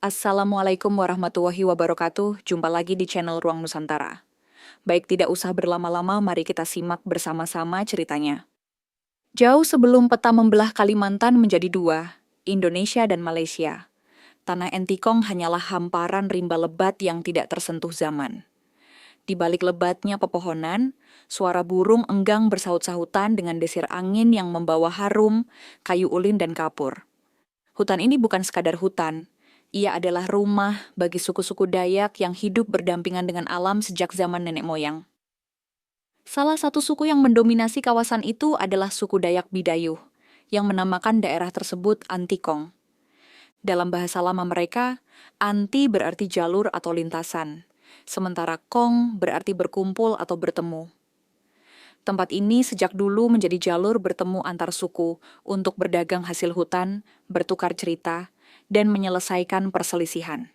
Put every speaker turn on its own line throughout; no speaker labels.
Assalamualaikum warahmatullahi wabarakatuh. Jumpa lagi di channel Ruang Nusantara. Baik, tidak usah berlama-lama, mari kita simak bersama-sama ceritanya. Jauh sebelum peta membelah Kalimantan menjadi dua, Indonesia dan Malaysia, tanah Entikong hanyalah hamparan rimba lebat yang tidak tersentuh zaman. Di balik lebatnya pepohonan, suara burung enggang bersaut-sahutan dengan desir angin yang membawa harum, kayu ulin dan kapur. Hutan ini bukan sekadar hutan. Ia adalah rumah bagi suku-suku Dayak yang hidup berdampingan dengan alam sejak zaman nenek moyang. Salah satu suku yang mendominasi kawasan itu adalah suku Dayak Bidayuh, yang menamakan daerah tersebut Antikong. Dalam bahasa lama mereka, anti berarti jalur atau lintasan, sementara kong berarti berkumpul atau bertemu. Tempat ini sejak dulu menjadi jalur bertemu antar suku untuk berdagang hasil hutan, bertukar cerita, dan menyelesaikan perselisihan.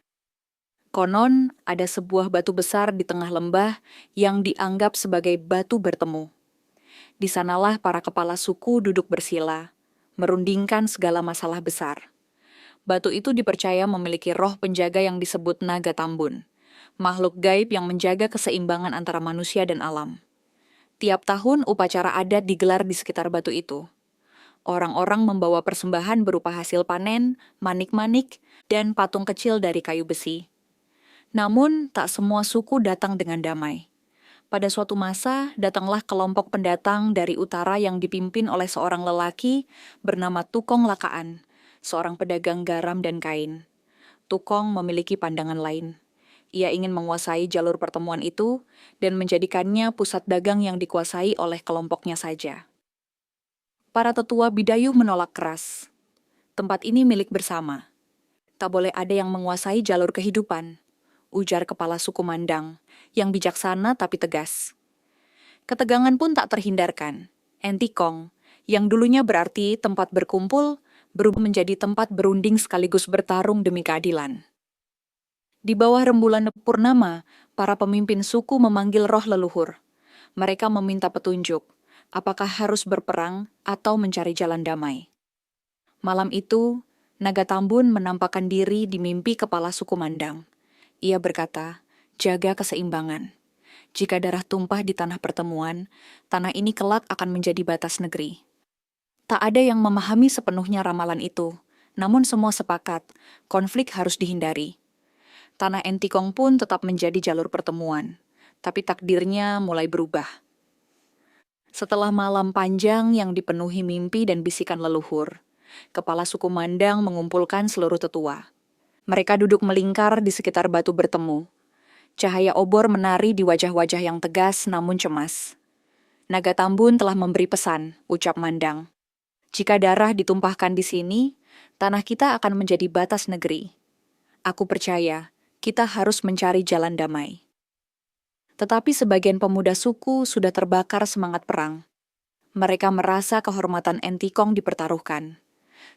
Konon, ada sebuah batu besar di tengah lembah yang dianggap sebagai batu bertemu. Di sanalah para kepala suku duduk bersila, merundingkan segala masalah besar. Batu itu dipercaya memiliki roh penjaga yang disebut Naga Tambun, makhluk gaib yang menjaga keseimbangan antara manusia dan alam. Tiap tahun upacara adat digelar di sekitar batu itu. Orang-orang membawa persembahan berupa hasil panen, manik-manik, dan patung kecil dari kayu besi. Namun, tak semua suku datang dengan damai. Pada suatu masa, datanglah kelompok pendatang dari utara yang dipimpin oleh seorang lelaki bernama Tukong Lakaan, seorang pedagang garam dan kain. Tukong memiliki pandangan lain. Ia ingin menguasai jalur pertemuan itu dan menjadikannya pusat dagang yang dikuasai oleh kelompoknya saja. Para tetua Bidayuh menolak keras. Tempat ini milik bersama. Tak boleh ada yang menguasai jalur kehidupan, ujar kepala suku Mandang, yang bijaksana tapi tegas. Ketegangan pun tak terhindarkan. Entikong, yang dulunya berarti tempat berkumpul, berubah menjadi tempat berunding sekaligus bertarung demi keadilan. Di bawah rembulan purnama, para pemimpin suku memanggil roh leluhur. Mereka meminta petunjuk, apakah harus berperang atau mencari jalan damai. Malam itu, Naga Tambun menampakkan diri di mimpi kepala suku Mandang. Ia berkata, jaga keseimbangan. Jika darah tumpah di tanah pertemuan, tanah ini kelak akan menjadi batas negeri. Tak ada yang memahami sepenuhnya ramalan itu, namun semua sepakat, konflik harus dihindari. Tanah Entikong pun tetap menjadi jalur pertemuan, tapi takdirnya mulai berubah. Setelah malam panjang yang dipenuhi mimpi dan bisikan leluhur, kepala suku Mandang mengumpulkan seluruh tetua. Mereka duduk melingkar di sekitar batu bertemu. Cahaya obor menari di wajah-wajah yang tegas namun cemas. Naga Tambun telah memberi pesan, ucap Mandang. Jika darah ditumpahkan di sini, tanah kita akan menjadi batas negeri. Aku percaya, kita harus mencari jalan damai. Tetapi sebagian pemuda suku sudah terbakar semangat perang. Mereka merasa kehormatan Entikong dipertaruhkan.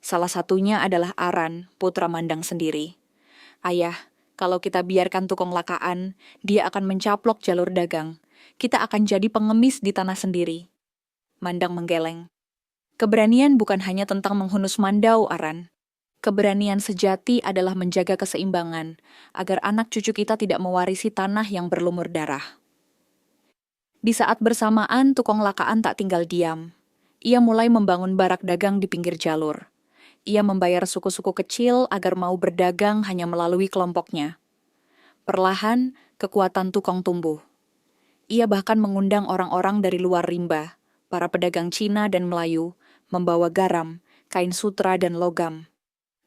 Salah satunya adalah Aran, putra Mandang sendiri. Ayah, kalau kita biarkan Tukong Lakaan, dia akan mencaplok jalur dagang. Kita akan jadi pengemis di tanah sendiri. Mandang menggeleng. Keberanian bukan hanya tentang menghunus Mandau, Aran. Keberanian sejati adalah menjaga keseimbangan, agar anak cucu kita tidak mewarisi tanah yang berlumur darah. Di saat bersamaan, Tukong Lakaan tak tinggal diam. Ia mulai membangun barak dagang di pinggir jalur. Ia membayar suku-suku kecil agar mau berdagang hanya melalui kelompoknya. Perlahan, kekuatan Tukong tumbuh. Ia bahkan mengundang orang-orang dari luar rimba, para pedagang Cina dan Melayu, membawa garam, kain sutra dan logam.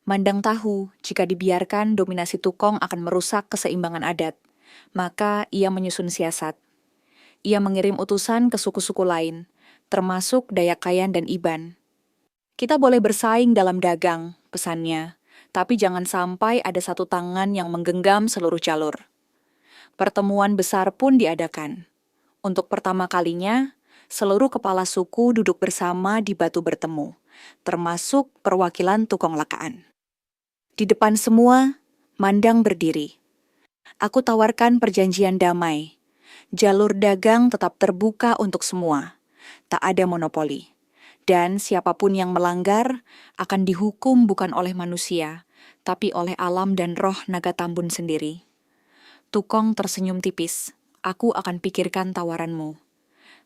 Mandang tahu, jika dibiarkan dominasi Tukong akan merusak keseimbangan adat, maka ia menyusun siasat. Ia mengirim utusan ke suku-suku lain, termasuk Dayak Kayan dan Iban. Kita boleh bersaing dalam dagang, pesannya, tapi jangan sampai ada satu tangan yang menggenggam seluruh jalur. Pertemuan besar pun diadakan. Untuk pertama kalinya, seluruh kepala suku duduk bersama di batu bertemu, termasuk perwakilan Tukong Lakaan. Di depan semua, Mandang berdiri. Aku tawarkan perjanjian damai. Jalur dagang tetap terbuka untuk semua. Tak ada monopoli. Dan siapapun yang melanggar akan dihukum bukan oleh manusia, tapi oleh alam dan roh naga Tambun sendiri. Tukong tersenyum tipis. Aku akan pikirkan tawaranmu.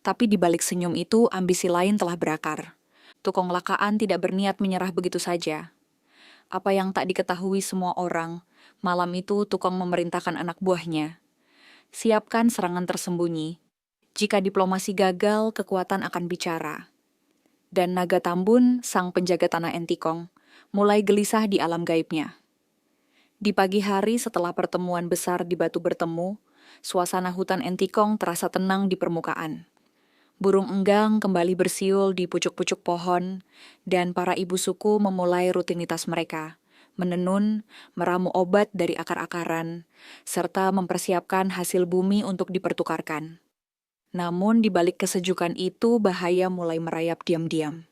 Tapi di balik senyum itu, ambisi lain telah berakar. Tukong Lakaan tidak berniat menyerah begitu saja. Apa yang tak diketahui semua orang, malam itu Tukong memerintahkan anak buahnya. Siapkan serangan tersembunyi. Jika diplomasi gagal, kekuatan akan bicara. Dan naga Tambun, sang penjaga tanah Entikong, mulai gelisah di alam gaibnya. Di pagi hari setelah pertemuan besar di Batu Bertemu, suasana hutan Entikong terasa tenang di permukaan. Burung enggang kembali bersiul di pucuk-pucuk pohon, dan para ibu suku memulai rutinitas mereka, menenun, meramu obat dari akar-akaran, serta mempersiapkan hasil bumi untuk dipertukarkan. Namun di balik kesejukan itu, bahaya mulai merayap diam-diam.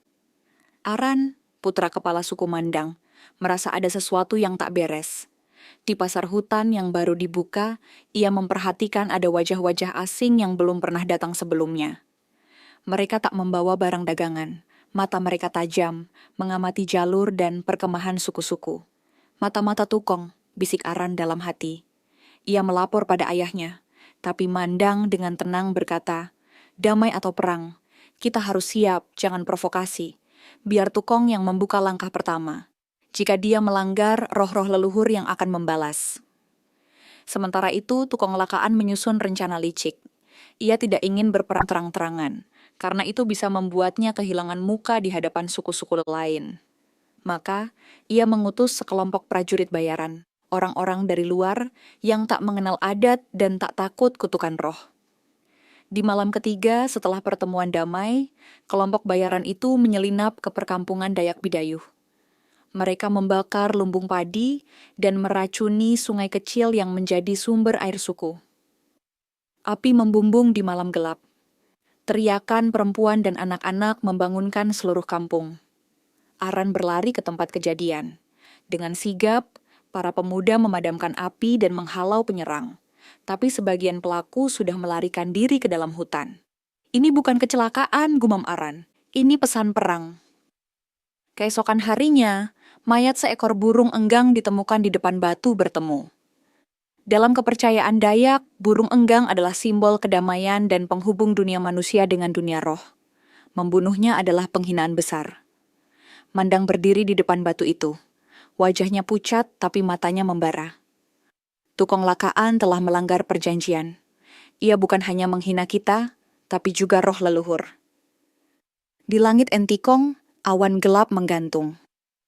Aran, putra kepala suku Mandang, merasa ada sesuatu yang tak beres. Di pasar hutan yang baru dibuka, ia memperhatikan ada wajah-wajah asing yang belum pernah datang sebelumnya. Mereka tak membawa barang dagangan. Mata mereka tajam, mengamati jalur dan perkemahan suku-suku. Mata-mata Tukong, bisik Aran dalam hati. Ia melapor pada ayahnya, tapi Mandang dengan tenang berkata, damai atau perang, kita harus siap, jangan provokasi. Biar Tukong yang membuka langkah pertama. Jika dia melanggar, roh-roh leluhur yang akan membalas. Sementara itu, Tukong Lakaan menyusun rencana licik. Ia tidak ingin berperang terang-terangan, karena itu bisa membuatnya kehilangan muka di hadapan suku-suku lain. Maka, ia mengutus sekelompok prajurit bayaran, orang-orang dari luar yang tak mengenal adat dan tak takut kutukan roh. Di malam ketiga setelah pertemuan damai, kelompok bayaran itu menyelinap ke perkampungan Dayak Bidayuh. Mereka membakar lumbung padi dan meracuni sungai kecil yang menjadi sumber air suku. Api membumbung di malam gelap. Teriakan perempuan dan anak-anak membangunkan seluruh kampung. Aran berlari ke tempat kejadian. Dengan sigap, para pemuda memadamkan api dan menghalau penyerang. Tapi sebagian pelaku sudah melarikan diri ke dalam hutan. Ini bukan kecelakaan, gumam Aran. Ini pesan perang. Keesokan harinya, mayat seekor burung enggang ditemukan di depan Batu Bertemu. Dalam kepercayaan Dayak, burung enggang adalah simbol kedamaian dan penghubung dunia manusia dengan dunia roh. Membunuhnya adalah penghinaan besar. Mandang berdiri di depan batu itu. Wajahnya pucat tapi matanya membara. Tukong Lakaan telah melanggar perjanjian. Ia bukan hanya menghina kita, tapi juga roh leluhur. Di langit Entikong, awan gelap menggantung.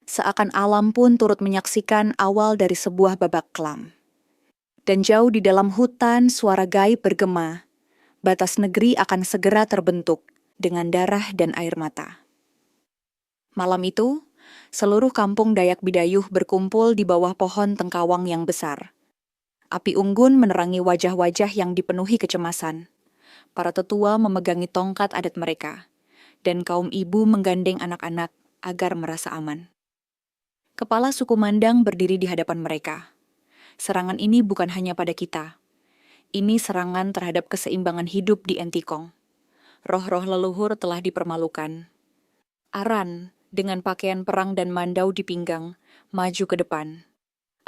Seakan alam pun turut menyaksikan awal dari sebuah babak kelam. Dan jauh di dalam hutan, suara gaib bergema. Batas negeri akan segera terbentuk dengan darah dan air mata. Malam itu, seluruh kampung Dayak Bidayuh berkumpul di bawah pohon tengkawang yang besar. Api unggun menerangi wajah-wajah yang dipenuhi kecemasan. Para tetua memegangi tongkat adat mereka, dan kaum ibu menggandeng anak-anak agar merasa aman. Kepala suku Mandang berdiri di hadapan mereka. Serangan ini bukan hanya pada kita. Ini serangan terhadap keseimbangan hidup di Entikong. Roh-roh leluhur telah dipermalukan. Aran, dengan pakaian perang dan mandau di pinggang, maju ke depan.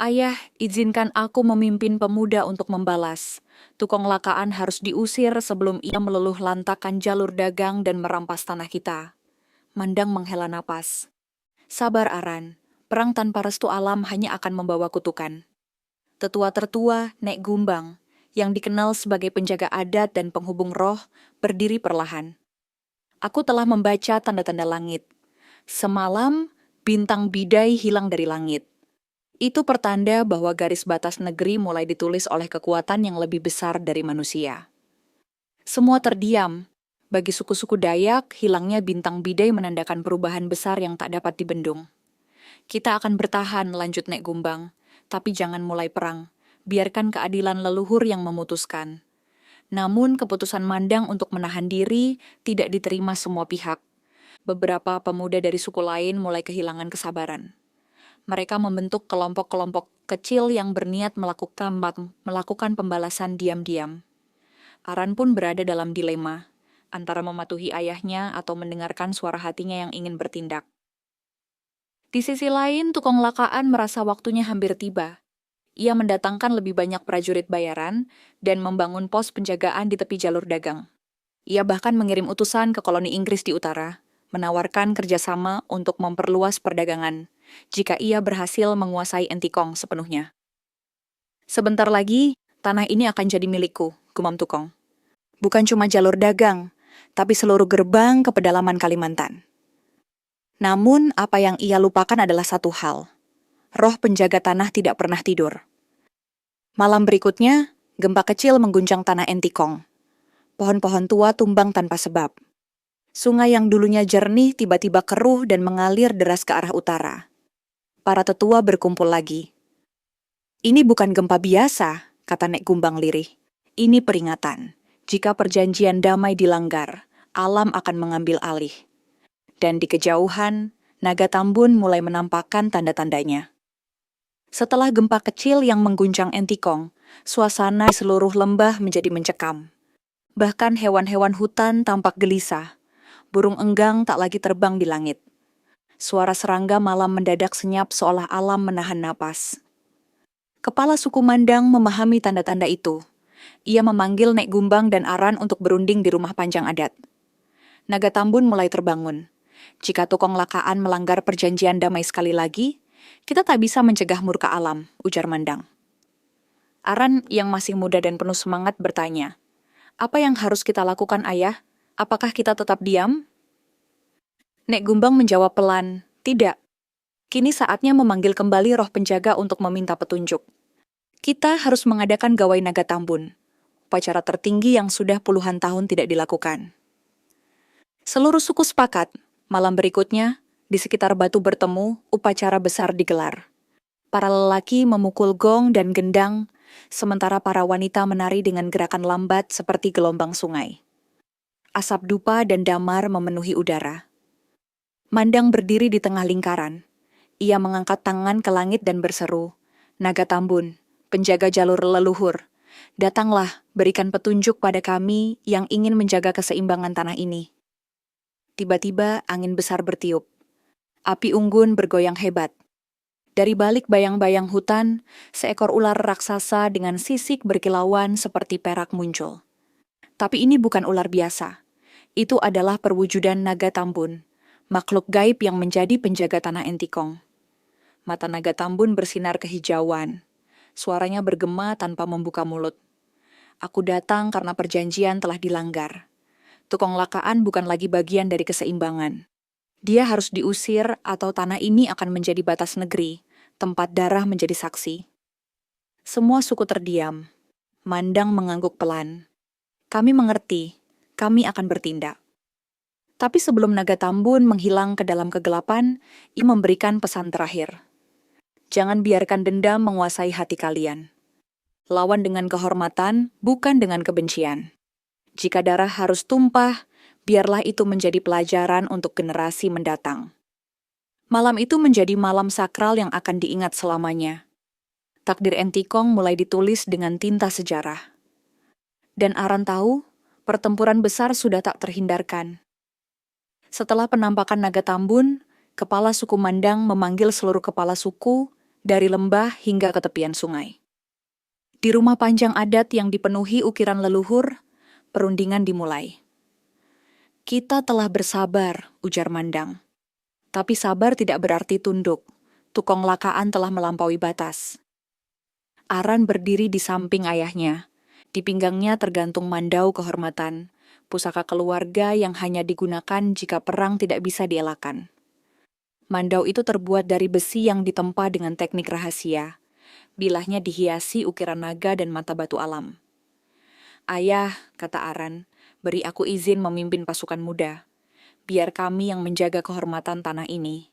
Ayah, izinkan aku memimpin pemuda untuk membalas. Tukong Lakaan harus diusir sebelum ia meluluh lantakan jalur dagang dan merampas tanah kita. Mandang menghela napas. Sabar Aran, perang tanpa restu alam hanya akan membawa kutukan. Tetua tertua, Nek Gumbang, yang dikenal sebagai penjaga adat dan penghubung roh, berdiri perlahan. Aku telah membaca tanda-tanda langit. Semalam, bintang bidai hilang dari langit. Itu pertanda bahwa garis batas negeri mulai ditulis oleh kekuatan yang lebih besar dari manusia. Semua terdiam. Bagi suku-suku Dayak, hilangnya bintang bidai menandakan perubahan besar yang tak dapat dibendung. Kita akan bertahan, lanjut Nek Gumbang. Tapi jangan mulai perang. Biarkan keadilan leluhur yang memutuskan. Namun keputusan Mandang untuk menahan diri tidak diterima semua pihak. Beberapa pemuda dari suku lain mulai kehilangan kesabaran. Mereka membentuk kelompok-kelompok kecil yang berniat melakukan pembalasan diam-diam. Aran pun berada dalam dilema, antara mematuhi ayahnya atau mendengarkan suara hatinya yang ingin bertindak. Di sisi lain, Tukang Lakaan merasa waktunya hampir tiba. Ia mendatangkan lebih banyak prajurit bayaran dan membangun pos penjagaan di tepi jalur dagang. Ia bahkan mengirim utusan ke koloni Inggris di utara, menawarkan kerjasama untuk memperluas perdagangan jika ia berhasil menguasai Entikong sepenuhnya. Sebentar lagi, tanah ini akan jadi milikku, gumam Tukong. Bukan cuma jalur dagang, tapi seluruh gerbang ke pedalaman Kalimantan. Namun, apa yang ia lupakan adalah satu hal. Roh penjaga tanah tidak pernah tidur. Malam berikutnya, gempa kecil mengguncang tanah Entikong. Pohon-pohon tua tumbang tanpa sebab. Sungai yang dulunya jernih tiba-tiba keruh dan mengalir deras ke arah utara. Para tetua berkumpul lagi. Ini bukan gempa biasa, kata Nek Gumbang lirih. Ini peringatan. Jika perjanjian damai dilanggar, alam akan mengambil alih. Dan di kejauhan, naga Tambun mulai menampakkan tanda-tandanya. Setelah gempa kecil yang mengguncang Entikong, suasana di seluruh lembah menjadi mencekam. Bahkan hewan-hewan hutan tampak gelisah. Burung enggang tak lagi terbang di langit. Suara serangga malam mendadak senyap seolah alam menahan napas. Kepala suku Mandang memahami tanda-tanda itu. Ia memanggil Nek Gumbang dan Aran untuk berunding di rumah panjang adat. Naga Tambun mulai terbangun. Jika Tukang Lakaan melanggar perjanjian damai sekali lagi, kita tak bisa mencegah murka alam, ujar Mandang. Aran yang masih muda dan penuh semangat bertanya, apa yang harus kita lakukan, Ayah? Apakah kita tetap diam? Nek Gumbang menjawab pelan, tidak. Kini saatnya memanggil kembali roh penjaga untuk meminta petunjuk. Kita harus mengadakan gawai naga Tambun, upacara tertinggi yang sudah puluhan tahun tidak dilakukan. Seluruh suku sepakat, malam berikutnya, di sekitar batu bertemu, upacara besar digelar. Para lelaki memukul gong dan gendang, sementara para wanita menari dengan gerakan lambat seperti gelombang sungai. Asap dupa dan damar memenuhi udara. Mandang berdiri di tengah lingkaran. Ia mengangkat tangan ke langit dan berseru, Naga Tambun, penjaga jalur leluhur, datanglah berikan petunjuk pada kami yang ingin menjaga keseimbangan tanah ini. Tiba-tiba angin besar bertiup. Api unggun bergoyang hebat. Dari balik bayang-bayang hutan, seekor ular raksasa dengan sisik berkilauan seperti perak muncul. Tapi ini bukan ular biasa. Itu adalah perwujudan Naga Tambun, makhluk gaib yang menjadi penjaga tanah Entikong. Mata Naga Tambun bersinar kehijauan. Suaranya bergema tanpa membuka mulut. Aku datang karena perjanjian telah dilanggar. Tukang Lakaan bukan lagi bagian dari keseimbangan. Dia harus diusir atau tanah ini akan menjadi batas negeri, tempat darah menjadi saksi. Semua suku terdiam. Mandang mengangguk pelan. Kami mengerti, kami akan bertindak. Tapi sebelum Naga Tambun menghilang ke dalam kegelapan, ia memberikan pesan terakhir. Jangan biarkan dendam menguasai hati kalian. Lawan dengan kehormatan, bukan dengan kebencian. Jika darah harus tumpah, biarlah itu menjadi pelajaran untuk generasi mendatang. Malam itu menjadi malam sakral yang akan diingat selamanya. Takdir Entikong mulai ditulis dengan tinta sejarah. Dan Aran tahu, pertempuran besar sudah tak terhindarkan. Setelah penampakan Naga Tambun, kepala suku Mandang memanggil seluruh kepala suku dari lembah hingga ke tepian sungai. Di rumah panjang adat yang dipenuhi ukiran leluhur, perundingan dimulai. Kita telah bersabar, ujar Mandang. Tapi sabar tidak berarti tunduk. Tukang Lakaan telah melampaui batas. Aran berdiri di samping ayahnya. Di pinggangnya tergantung mandau kehormatan, pusaka keluarga yang hanya digunakan jika perang tidak bisa dielakkan. Mandau itu terbuat dari besi yang ditempa dengan teknik rahasia. Bilahnya dihiasi ukiran naga dan mata batu alam. Ayah, kata Aran, beri aku izin memimpin pasukan muda. Biar kami yang menjaga kehormatan tanah ini.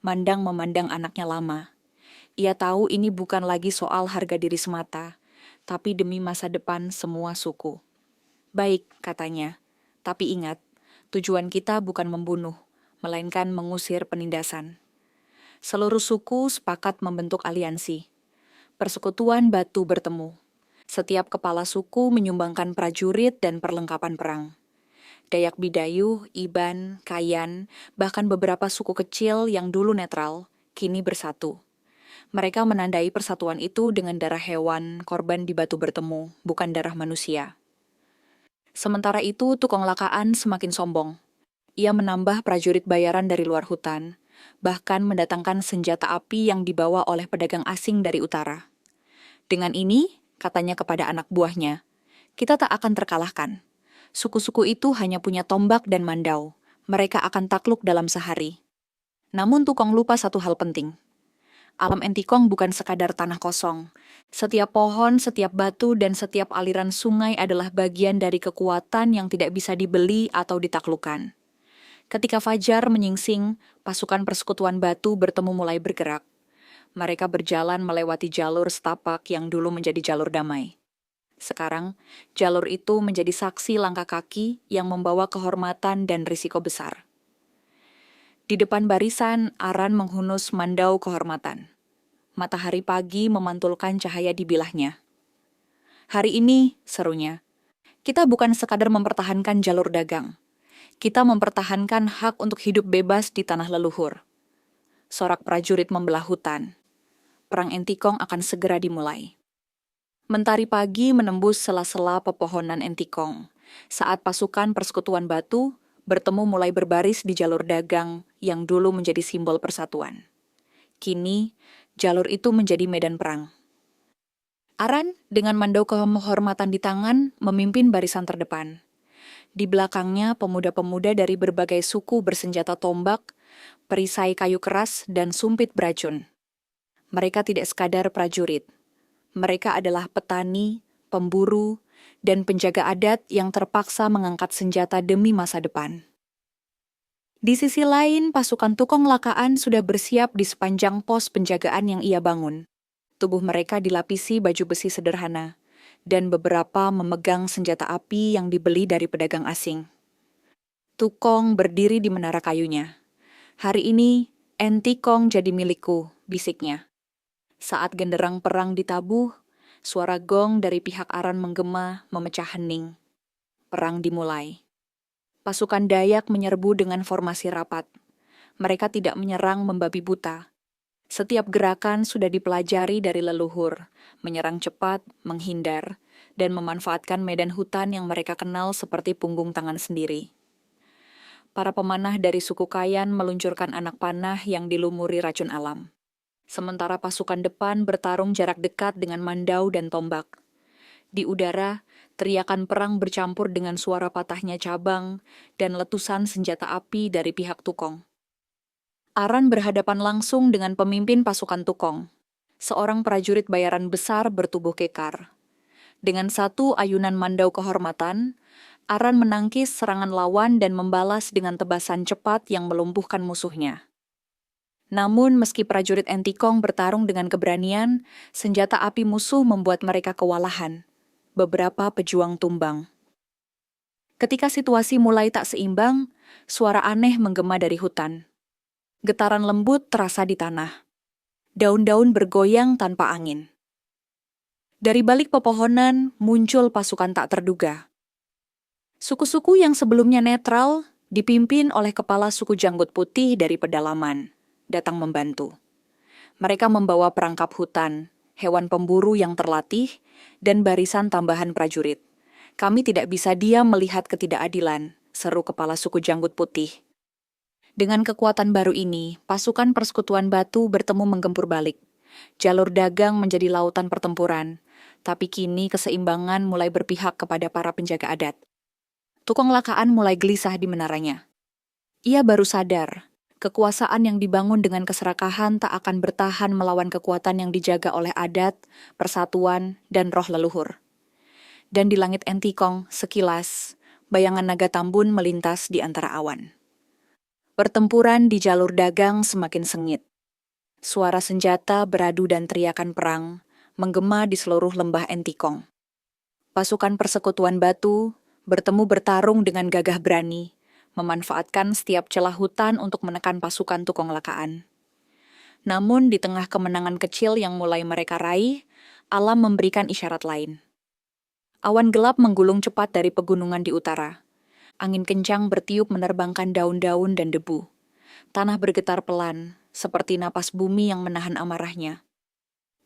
Mandang memandang anaknya lama. Ia tahu ini bukan lagi soal harga diri semata, tapi demi masa depan semua suku. Baik, katanya. Tapi ingat, tujuan kita bukan membunuh, melainkan mengusir penindasan. Seluruh suku sepakat membentuk aliansi. Persekutuan batu bertemu. Setiap kepala suku menyumbangkan prajurit dan perlengkapan perang. Dayak Bidayu, Iban, Kayan, bahkan beberapa suku kecil yang dulu netral, kini bersatu. Mereka menandai persatuan itu dengan darah hewan korban di batu bertemu, bukan darah manusia. Sementara itu, Tukong Lakaan semakin sombong. Ia menambah prajurit bayaran dari luar hutan, bahkan mendatangkan senjata api yang dibawa oleh pedagang asing dari utara. Dengan ini, katanya kepada anak buahnya, kita tak akan terkalahkan. Suku-suku itu hanya punya tombak dan mandau. Mereka akan takluk dalam sehari. Namun Tukong lupa satu hal penting. Alam Entikong bukan sekadar tanah kosong. Setiap pohon, setiap batu, dan setiap aliran sungai adalah bagian dari kekuatan yang tidak bisa dibeli atau ditaklukkan. Ketika fajar menyingsing, pasukan persekutuan batu bertemu mulai bergerak. Mereka berjalan melewati jalur setapak yang dulu menjadi jalur damai. Sekarang, jalur itu menjadi saksi langkah kaki yang membawa kehormatan dan risiko besar. Di depan barisan, Aran menghunus mandau kehormatan. Matahari pagi memantulkan cahaya di bilahnya. Hari ini, serunya, kita bukan sekadar mempertahankan jalur dagang. Kita mempertahankan hak untuk hidup bebas di tanah leluhur. Sorak prajurit membelah hutan. Perang Entikong akan segera dimulai. Mentari pagi menembus sela-sela pepohonan Entikong, saat pasukan persekutuan batu bertemu mulai berbaris di jalur dagang yang dulu menjadi simbol persatuan. Kini, jalur itu menjadi medan perang. Aran, dengan mandau kehormatan di tangan, memimpin barisan terdepan. Di belakangnya, pemuda-pemuda dari berbagai suku bersenjata tombak, perisai kayu keras, dan sumpit beracun. Mereka tidak sekadar prajurit. Mereka adalah petani, pemburu, dan penjaga adat yang terpaksa mengangkat senjata demi masa depan. Di sisi lain, pasukan Tukong Lakaan sudah bersiap di sepanjang pos penjagaan yang ia bangun. Tubuh mereka dilapisi baju besi sederhana, dan beberapa memegang senjata api yang dibeli dari pedagang asing. Tukong berdiri di menara kayunya. Hari ini, Entikong jadi milikku, bisiknya. Saat genderang perang ditabuh, suara gong dari pihak Aran menggema, memecah hening. Perang dimulai. Pasukan Dayak menyerbu dengan formasi rapat. Mereka tidak menyerang membabi buta. Setiap gerakan sudah dipelajari dari leluhur, menyerang cepat, menghindar, dan memanfaatkan medan hutan yang mereka kenal seperti punggung tangan sendiri. Para pemanah dari suku Kayan meluncurkan anak panah yang dilumuri racun alam. Sementara pasukan depan bertarung jarak dekat dengan mandau dan tombak. Di udara, teriakan perang bercampur dengan suara patahnya cabang dan letusan senjata api dari pihak Tukong. Aran berhadapan langsung dengan pemimpin pasukan Tukong, seorang prajurit bayaran besar bertubuh kekar. Dengan satu ayunan mandau kehormatan, Aran menangkis serangan lawan dan membalas dengan tebasan cepat yang melumpuhkan musuhnya. Namun, meski prajurit Entikong bertarung dengan keberanian, senjata api musuh membuat mereka kewalahan. Beberapa pejuang tumbang. Ketika situasi mulai tak seimbang, suara aneh menggema dari hutan. Getaran lembut terasa di tanah. Daun-daun bergoyang tanpa angin. Dari balik pepohonan muncul pasukan tak terduga. Suku-suku yang sebelumnya netral dipimpin oleh kepala suku janggut putih dari pedalaman, datang membantu. Mereka membawa perangkap hutan, hewan pemburu yang terlatih, dan barisan tambahan prajurit. Kami tidak bisa diam melihat ketidakadilan, seru kepala suku janggut putih. Dengan kekuatan baru ini, pasukan persekutuan batu bertemu menggempur balik. Jalur dagang menjadi lautan pertempuran, tapi kini keseimbangan mulai berpihak kepada para penjaga adat. Tukong Lakaan mulai gelisah di menaranya. Ia baru sadar, kekuasaan yang dibangun dengan keserakahan tak akan bertahan melawan kekuatan yang dijaga oleh adat, persatuan, dan roh leluhur. Dan di langit Entikong, sekilas, bayangan naga Tambun melintas di antara awan. Pertempuran di jalur dagang semakin sengit. Suara senjata beradu dan teriakan perang menggema di seluruh lembah Entikong. Pasukan persekutuan batu bertemu bertarung dengan gagah berani, memanfaatkan setiap celah hutan untuk menekan pasukan Tukong Lakaan. Namun di tengah kemenangan kecil yang mulai mereka raih, alam memberikan isyarat lain. Awan gelap menggulung cepat dari pegunungan di utara. Angin kencang bertiup menerbangkan daun-daun dan debu. Tanah bergetar pelan, seperti napas bumi yang menahan amarahnya.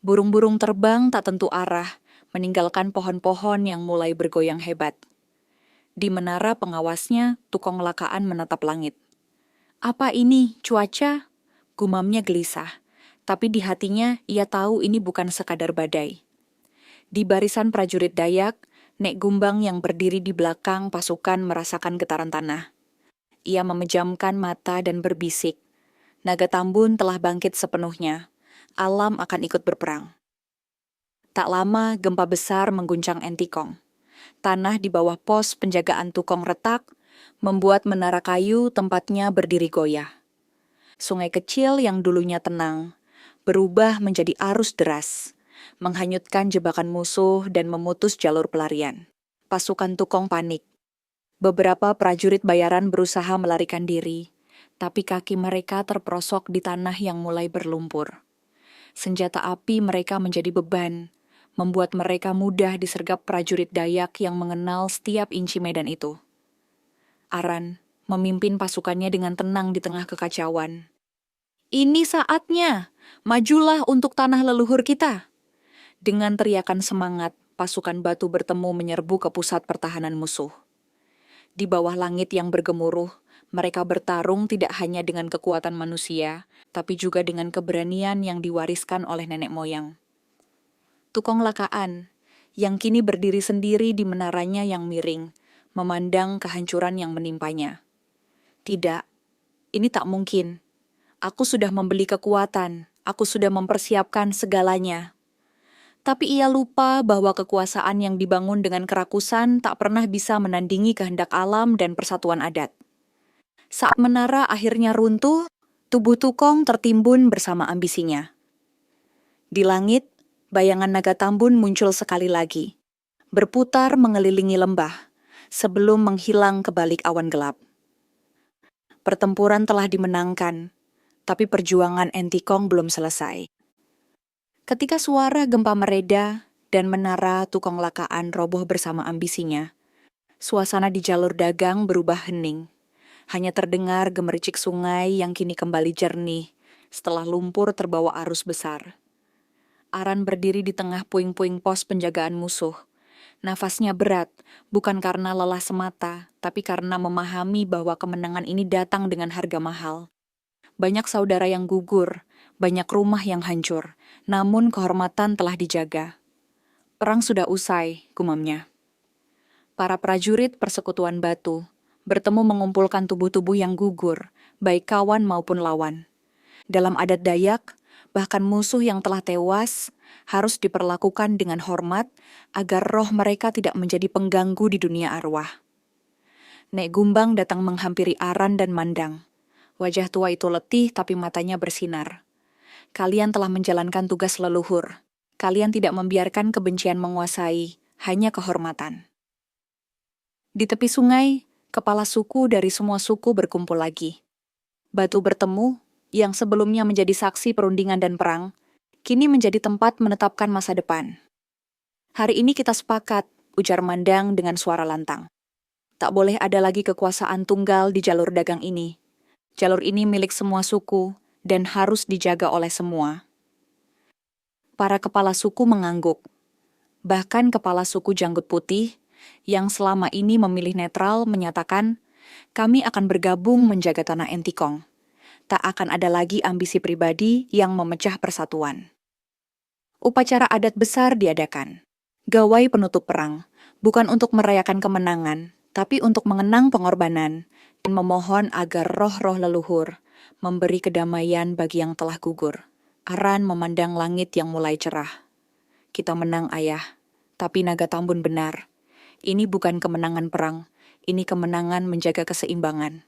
Burung-burung terbang tak tentu arah, meninggalkan pohon-pohon yang mulai bergoyang hebat. Di menara pengawasnya, tukang lakaan menatap langit. "Apa ini, cuaca?" Gumamnya gelisah. Tapi di hatinya, ia tahu ini bukan sekadar badai. Di barisan prajurit Dayak, Nek Gumbang yang berdiri di belakang pasukan merasakan getaran tanah. Ia memejamkan mata dan berbisik. Naga Tambun telah bangkit sepenuhnya. Alam akan ikut berperang. Tak lama, gempa besar mengguncang Entikong. Tanah di bawah pos penjagaan Tukong retak, membuat menara kayu tempatnya berdiri goyah. Sungai kecil yang dulunya tenang, berubah menjadi arus deras, menghanyutkan jebakan musuh dan memutus jalur pelarian. Pasukan Tukong panik. Beberapa prajurit bayaran berusaha melarikan diri, tapi kaki mereka terperosok di tanah yang mulai berlumpur. Senjata api mereka menjadi beban, membuat mereka mudah disergap prajurit Dayak yang mengenal setiap inci medan itu. Aran memimpin pasukannya dengan tenang di tengah kekacauan. "Ini saatnya, majulah untuk tanah leluhur kita." Dengan teriakan semangat, pasukan batu bertemu menyerbu ke pusat pertahanan musuh. Di bawah langit yang bergemuruh, mereka bertarung tidak hanya dengan kekuatan manusia, tapi juga dengan keberanian yang diwariskan oleh nenek moyang. Tukong lakaan, yang kini berdiri sendiri di menaranya yang miring, memandang kehancuran yang menimpanya. "Tidak, ini tak mungkin. Aku sudah membeli kekuatan, aku sudah mempersiapkan segalanya." Tapi ia lupa bahwa kekuasaan yang dibangun dengan kerakusan tak pernah bisa menandingi kehendak alam dan persatuan adat. Saat menara akhirnya runtuh, tubuh Tukong tertimbun bersama ambisinya. Di langit, bayangan Naga Tambun muncul sekali lagi, berputar mengelilingi lembah, sebelum menghilang ke balik awan gelap. Pertempuran telah dimenangkan, tapi perjuangan Entikong belum selesai. Ketika suara gempa mereda dan menara Tukong lakaan roboh bersama ambisinya, suasana di jalur dagang berubah hening. Hanya terdengar gemericik sungai yang kini kembali jernih setelah lumpur terbawa arus besar. Aran berdiri di tengah puing-puing pos penjagaan musuh. Nafasnya berat, bukan karena lelah semata, tapi karena memahami bahwa kemenangan ini datang dengan harga mahal. Banyak saudara yang gugur, banyak rumah yang hancur, namun kehormatan telah dijaga. "Perang sudah usai," gumamnya. Para prajurit persekutuan batu bertemu mengumpulkan tubuh-tubuh yang gugur, baik kawan maupun lawan. Dalam adat Dayak, bahkan musuh yang telah tewas harus diperlakukan dengan hormat agar roh mereka tidak menjadi pengganggu di dunia arwah. Nek Gumbang datang menghampiri Aran dan Mandang. Wajah tua itu letih tapi matanya bersinar. "Kalian telah menjalankan tugas leluhur. Kalian tidak membiarkan kebencian menguasai, hanya kehormatan." Di tepi sungai, kepala suku dari semua suku berkumpul lagi. Batu bertemu, yang sebelumnya menjadi saksi perundingan dan perang, kini menjadi tempat menetapkan masa depan. "Hari ini kita sepakat," ujar Mandang dengan suara lantang. "Tak boleh ada lagi kekuasaan tunggal di jalur dagang ini. Jalur ini milik semua suku dan harus dijaga oleh semua." Para kepala suku mengangguk. Bahkan kepala suku Janggut Putih, yang selama ini memilih netral, menyatakan, "Kami akan bergabung menjaga tanah Entikong. Tak akan ada lagi ambisi pribadi yang memecah persatuan." Upacara adat besar diadakan. Gawai penutup perang, bukan untuk merayakan kemenangan, tapi untuk mengenang pengorbanan dan memohon agar roh-roh leluhur memberi kedamaian bagi yang telah gugur. Aran memandang langit yang mulai cerah. "Kita menang, Ayah. Tapi Naga Tambun benar. Ini bukan kemenangan perang, ini kemenangan menjaga keseimbangan."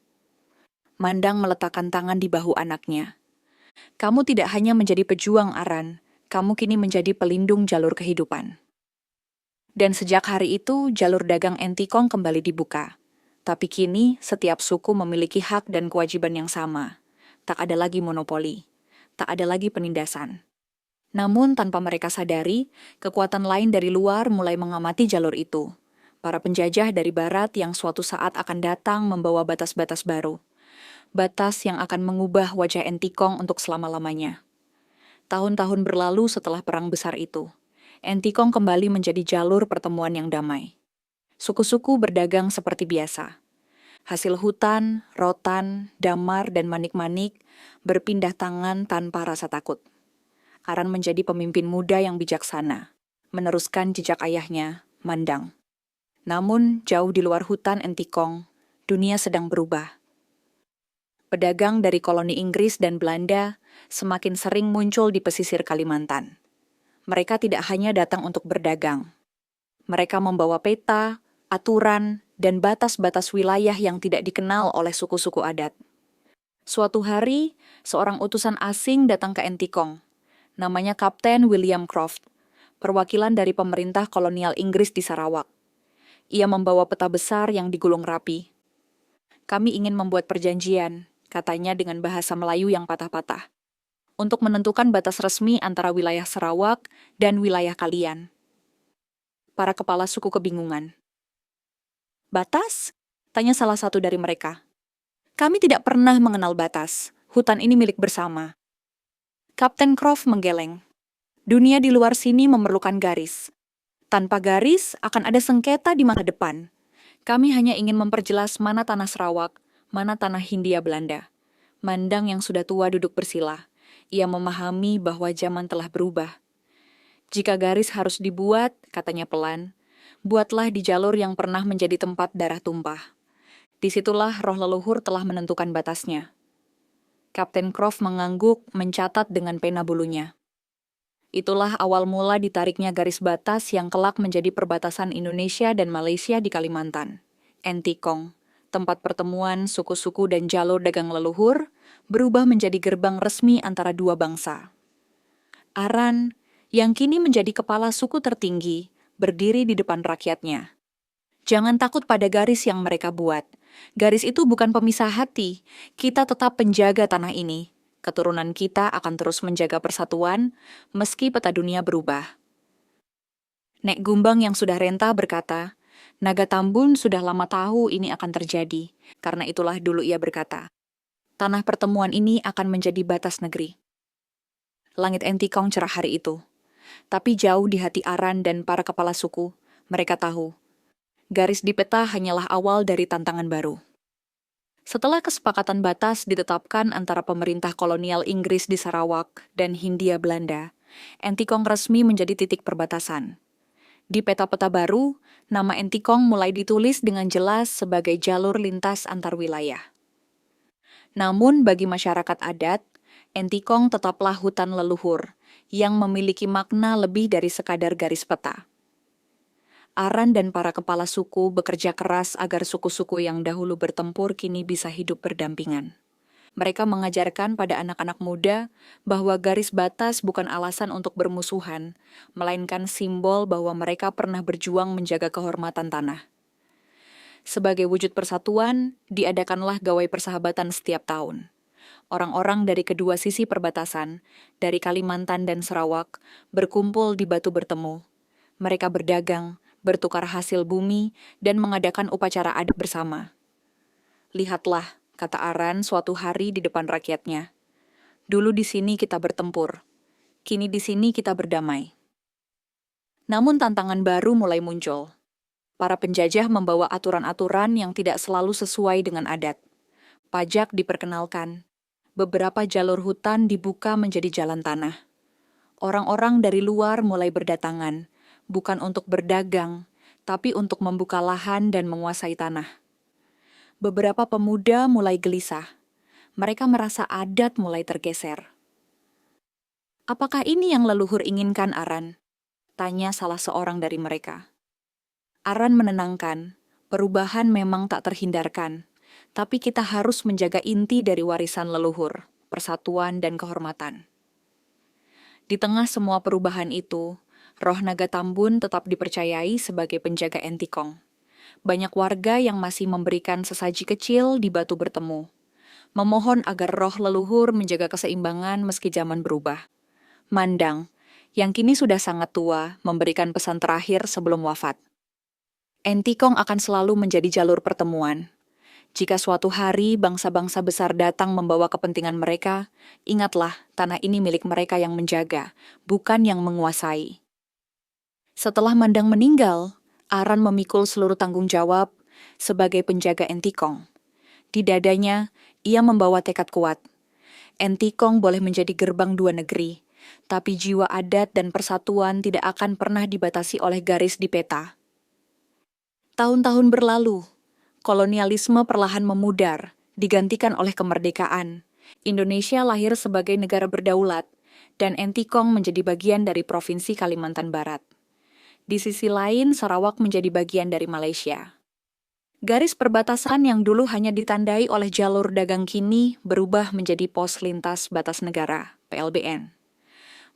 Mandang meletakkan tangan di bahu anaknya. "Kamu tidak hanya menjadi pejuang, Aran. Kamu kini menjadi pelindung jalur kehidupan." Dan sejak hari itu, jalur dagang Entikong kembali dibuka. Tapi kini, setiap suku memiliki hak dan kewajiban yang sama. Tak ada lagi monopoli. Tak ada lagi penindasan. Namun tanpa mereka sadari, kekuatan lain dari luar mulai mengamati jalur itu. para penjajah dari barat yang suatu saat akan datang membawa batas-batas baru. Batas yang akan mengubah wajah Entikong untuk selama-lamanya. Tahun-tahun berlalu setelah perang besar itu, Entikong kembali menjadi jalur pertemuan yang damai. Suku-suku berdagang seperti biasa. Hasil hutan, rotan, damar, dan manik-manik berpindah tangan tanpa rasa takut. Aran menjadi pemimpin muda yang bijaksana, meneruskan jejak ayahnya, Mandang. Namun, jauh di luar hutan Entikong, dunia sedang berubah. Pedagang dari koloni Inggris dan Belanda semakin sering muncul di pesisir Kalimantan. Mereka tidak hanya datang untuk berdagang. Mereka membawa peta, aturan, dan batas-batas wilayah yang tidak dikenal oleh suku-suku adat. Suatu hari, seorang utusan asing datang ke Entikong. Namanya Kapten William Croft, perwakilan dari pemerintah kolonial Inggris di Sarawak. Ia membawa peta besar yang digulung rapi. Kami ingin membuat perjanjian, katanya dengan bahasa Melayu yang patah-patah, untuk menentukan batas resmi antara wilayah Sarawak dan wilayah kalian. Para kepala suku kebingungan. Batas? Tanya salah satu dari mereka. Kami tidak pernah mengenal batas. Hutan ini milik bersama. Kapten Croft menggeleng. Dunia di luar sini memerlukan garis. Tanpa garis, akan ada sengketa di masa depan. Kami hanya ingin memperjelas mana tanah Sarawak, mana tanah Hindia Belanda. Mandang yang sudah tua duduk bersila. Ia memahami bahwa zaman telah berubah. Jika garis harus dibuat, katanya pelan, buatlah di jalur yang pernah menjadi tempat darah tumpah. Disitulah roh leluhur telah menentukan batasnya. Kapten Croft mengangguk, mencatat dengan pena bulunya. Itulah awal mula ditariknya garis batas yang kelak menjadi perbatasan Indonesia dan Malaysia di Kalimantan. Entikong, tempat pertemuan suku-suku dan jalur dagang leluhur, berubah menjadi gerbang resmi antara dua bangsa. Aran, yang kini menjadi kepala suku tertinggi, berdiri di depan rakyatnya. Jangan takut pada garis yang mereka buat. Garis itu bukan pemisah hati. Kita tetap penjaga tanah ini. Keturunan kita akan terus menjaga persatuan, meski peta dunia berubah. Nek Gumbang yang sudah renta berkata, Naga Tambun sudah lama tahu ini akan terjadi. Karena itulah dulu ia berkata, tanah pertemuan ini akan menjadi batas negeri. Langit Entikong cerah hari itu. Tapi jauh di hati Aran dan para kepala suku, mereka tahu, garis di peta hanyalah awal dari tantangan baru. Setelah kesepakatan batas ditetapkan antara pemerintah kolonial Inggris di Sarawak dan Hindia Belanda, Entikong resmi menjadi titik perbatasan. Di peta-peta baru, nama Entikong mulai ditulis dengan jelas sebagai jalur lintas antar wilayah. Namun bagi masyarakat adat, Entikong tetaplah hutan leluhur, yang memiliki makna lebih dari sekadar garis peta. Aran dan para kepala suku bekerja keras agar suku-suku yang dahulu bertempur kini bisa hidup berdampingan. Mereka mengajarkan pada anak-anak muda bahwa garis batas bukan alasan untuk bermusuhan, melainkan simbol bahwa mereka pernah berjuang menjaga kehormatan tanah. Sebagai wujud persatuan, diadakanlah gawai persahabatan setiap tahun. Orang-orang dari kedua sisi perbatasan, dari Kalimantan dan Sarawak, berkumpul di batu bertemu. Mereka berdagang, bertukar hasil bumi, dan mengadakan upacara adat bersama. Lihatlah, kata Aran suatu hari di depan rakyatnya. Dulu di sini kita bertempur, kini di sini kita berdamai. Namun tantangan baru mulai muncul. Para penjajah membawa aturan-aturan yang tidak selalu sesuai dengan adat. Pajak diperkenalkan. Beberapa jalur hutan dibuka menjadi jalan tanah. Orang-orang dari luar mulai berdatangan, bukan untuk berdagang, tapi untuk membuka lahan dan menguasai tanah. Beberapa pemuda mulai gelisah. Mereka merasa adat mulai tergeser. Apakah ini yang leluhur inginkan, Aran? Tanya salah seorang dari mereka. Aran menenangkan, perubahan memang tak terhindarkan. Tapi kita harus menjaga inti dari warisan leluhur, persatuan dan kehormatan. Di tengah semua perubahan itu, roh Naga Tambun tetap dipercayai sebagai penjaga Entikong. Banyak warga yang masih memberikan sesaji kecil di batu bertemu, memohon agar roh leluhur menjaga keseimbangan meski zaman berubah. Mandang, yang kini sudah sangat tua, memberikan pesan terakhir sebelum wafat. Entikong akan selalu menjadi jalur pertemuan. Jika suatu hari bangsa-bangsa besar datang membawa kepentingan mereka, ingatlah tanah ini milik mereka yang menjaga, bukan yang menguasai. Setelah Mandang meninggal, Aran memikul seluruh tanggung jawab sebagai penjaga Entikong. Di dadanya, ia membawa tekad kuat. Entikong boleh menjadi gerbang dua negeri, tapi jiwa adat dan persatuan tidak akan pernah dibatasi oleh garis di peta. Tahun-tahun berlalu, kolonialisme perlahan memudar, digantikan oleh kemerdekaan. Indonesia lahir sebagai negara berdaulat, dan Entikong menjadi bagian dari Provinsi Kalimantan Barat. Di sisi lain, Sarawak menjadi bagian dari Malaysia. Garis perbatasan yang dulu hanya ditandai oleh jalur dagang kini berubah menjadi pos lintas batas negara, PLBN.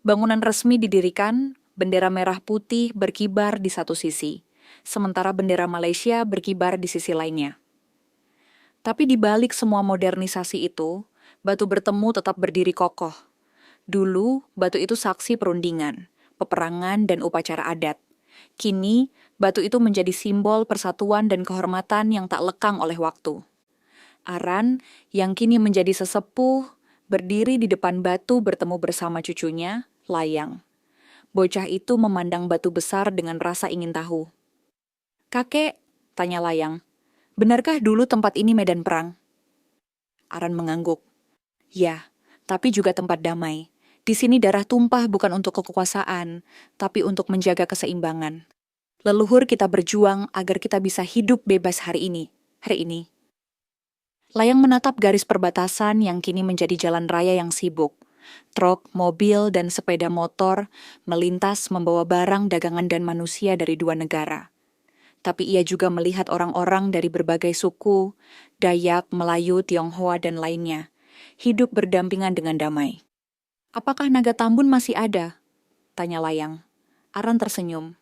Bangunan resmi didirikan, bendera merah putih berkibar di satu sisi, sementara bendera Malaysia berkibar di sisi lainnya. Tapi di balik semua modernisasi itu, batu bertemu tetap berdiri kokoh. Dulu, batu itu saksi perundingan, peperangan, dan upacara adat. Kini, batu itu menjadi simbol persatuan dan kehormatan yang tak lekang oleh waktu. Aran, yang kini menjadi sesepuh, berdiri di depan batu bertemu bersama cucunya, Layang. Bocah itu memandang batu besar dengan rasa ingin tahu. "Kakek," tanya Layang, "benarkah dulu tempat ini medan perang?" Aran mengangguk. "Ya, tapi juga tempat damai. Di sini darah tumpah bukan untuk kekuasaan, tapi untuk menjaga keseimbangan. Leluhur kita berjuang agar kita bisa hidup bebas hari ini. Layang menatap garis perbatasan yang kini menjadi jalan raya yang sibuk. Truk, mobil, dan sepeda motor melintas membawa barang, dagangan, dan manusia dari dua negara. Tapi ia juga melihat orang-orang dari berbagai suku, Dayak, Melayu, Tionghoa, dan lainnya, hidup berdampingan dengan damai. "Apakah Naga Tambun masih ada?" tanya Layang. Aran tersenyum.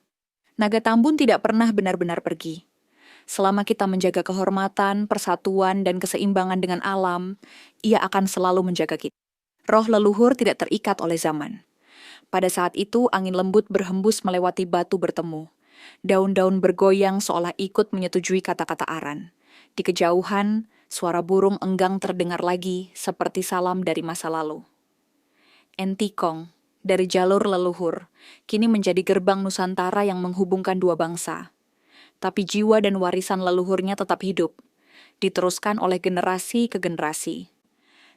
"Naga Tambun tidak pernah benar-benar pergi. Selama kita menjaga kehormatan, persatuan, dan keseimbangan dengan alam, ia akan selalu menjaga kita. Roh leluhur tidak terikat oleh zaman." Pada saat itu, angin lembut berhembus melewati batu bertemu. Daun-daun bergoyang seolah ikut menyetujui kata-kata Aran. Di kejauhan, suara burung enggang terdengar lagi seperti salam dari masa lalu. Entikong, dari jalur leluhur, kini menjadi gerbang Nusantara yang menghubungkan dua bangsa. Tapi jiwa dan warisan leluhurnya tetap hidup, diteruskan oleh generasi ke generasi.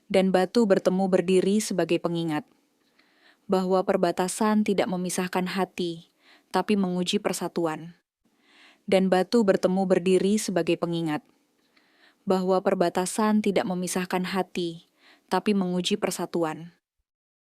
Dan batu bertemu berdiri sebagai pengingat bahwa perbatasan tidak memisahkan hati, tapi menguji persatuan. Dan batu bertemu berdiri sebagai pengingat bahwa perbatasan tidak memisahkan hati, tapi menguji persatuan.